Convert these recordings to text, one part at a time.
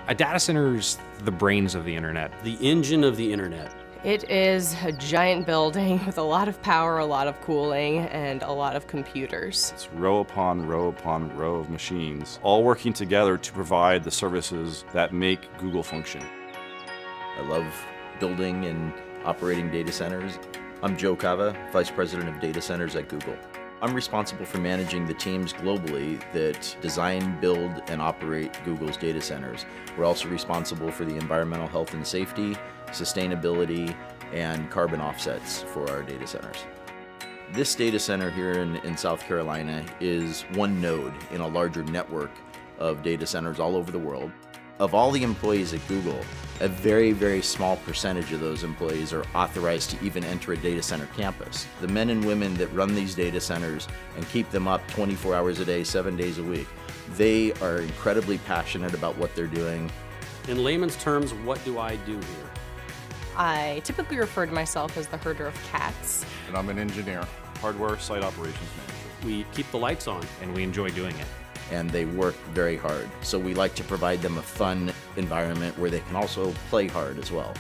A data center's the brains of the internet. The engine of the internet. It is a giant building with a lot of power, a lot of cooling, and a lot of computers. It's row upon row upon row of machines, all working together to provide the services that make Google function. I love building and operating data centers. I'm Joe Kava, Vice President of Data Centers at Google. I'm responsible for managing the teams globally that design, build, and operate Google's data centers. We're also responsible for the environmental health and safety, sustainability, and carbon offsets for our data centers. This data center here in South Carolina is one node in a larger network of data centers all over the world. Of all the employees at Google, a very, very small percentage of those employees are authorized to even enter a data center campus. The men and women that run these data centers and keep them up 24 hours a day, 7 days a week, they are incredibly passionate about what they're doing. In layman's terms, what do I do here? I typically refer to myself as the herder of cats. And I'm an engineer, hardware site operations manager. We keep the lights on. And we enjoy doing it. And they work very hard. So we like to provide them a fun environment where they can also play hard as well.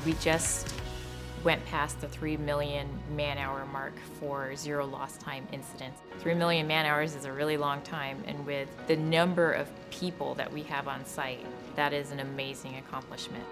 We just went past the 3 million man-hour mark for zero lost time incidents. 3 million man-hours is a really long time, and with the number of people that we have on site, that is an amazing accomplishment.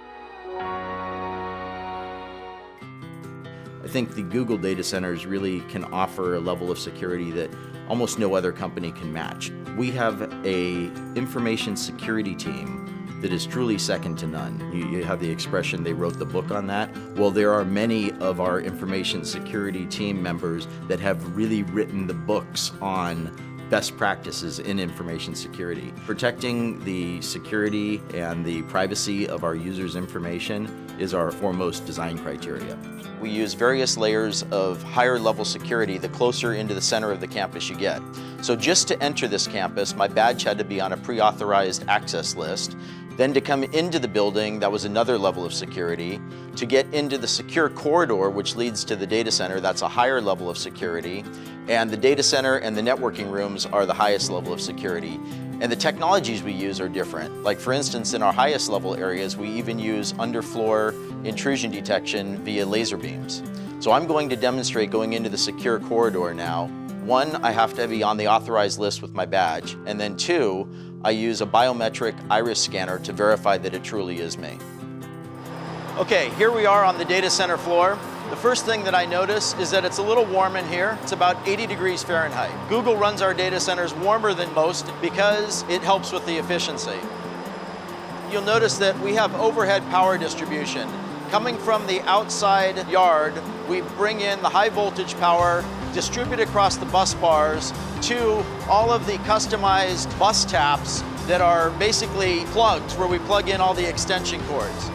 I think the Google data centers really can offer a level of security that almost no other company can match. We have an information security team that is truly second to none. You have the expression, they wrote the book on that. Well, there are many of our information security team members that have really written the books on best practices in information security. Protecting the security and the privacy of our users' information is our foremost design criteria. We use various layers of higher level security the closer into the center of the campus you get. So just to enter this campus, my badge had to be on a pre-authorized access list. Then to come into the building, that was another level of security. To get into the secure corridor, which leads to the data center, that's a higher level of security. And the data center and the networking rooms are the highest level of security. And the technologies we use are different. Like for instance, in our highest level areas, we even use underfloor intrusion detection via laser beams. So I'm going to demonstrate going into the secure corridor now. One, I have to be on the authorized list with my badge. And then two, I use a biometric iris scanner to verify that it truly is me. Okay, here we are on the data center floor. The first thing that I notice is that it's a little warm in here. It's about 80 degrees Fahrenheit. Google runs our data centers warmer than most because it helps with the efficiency. You'll notice that we have overhead power distribution. Coming from the outside yard, we bring in the high voltage power, distribute across the bus bars to all of the customized bus taps that are basically plugs where we plug in all the extension cords.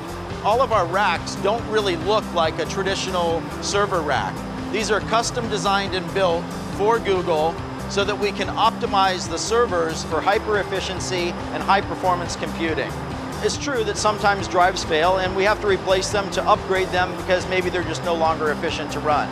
All of our racks don't really look like a traditional server rack. These are custom designed and built for Google so that we can optimize the servers for hyper efficiency and high performance computing. It's true that sometimes drives fail and we have to replace them to upgrade them because maybe they're just no longer efficient to run.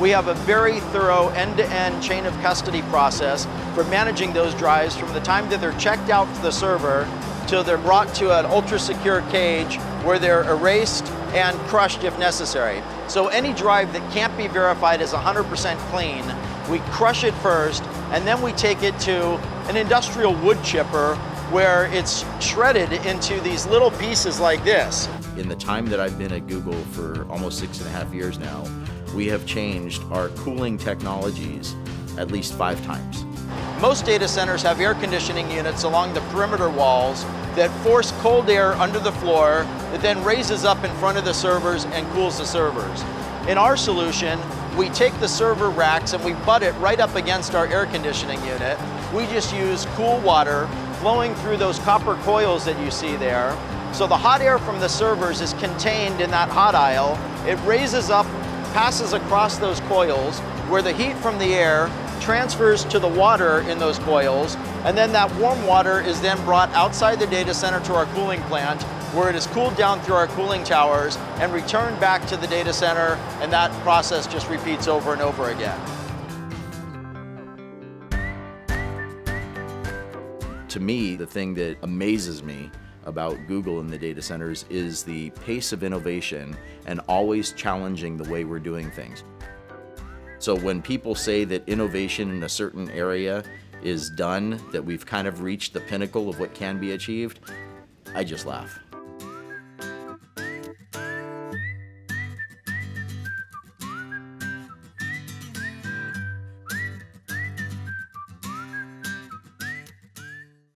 We have a very thorough end-to-end chain of custody process for managing those drives from the time that they're checked out to the server till they're brought to an ultra-secure cage where they're erased and crushed if necessary. So any drive that can't be verified as 100% clean, we crush it first, and then we take it to an industrial wood chipper where it's shredded into these little pieces like this. In the time that I've been at Google for almost 6.5 years now, we have changed our cooling technologies at least 5 times. Most data centers have air conditioning units along the perimeter walls that force cold air under the floor that then raises up in front of the servers and cools the servers. In our solution, we take the server racks and we butt it right up against our air conditioning unit. We just use cool water flowing through those copper coils that you see there. So the hot air from the servers is contained in that hot aisle. It raises up, passes across those coils, where the heat from the air transfers to the water in those coils, and then that warm water is then brought outside the data center to our cooling plant, where it is cooled down through our cooling towers and returned back to the data center, and that process just repeats over and over again. To me, the thing that amazes me about Google in the data centers is the pace of innovation and always challenging the way we're doing things. So when people say that innovation in a certain area is done, that we've kind of reached the pinnacle of what can be achieved, I just laugh.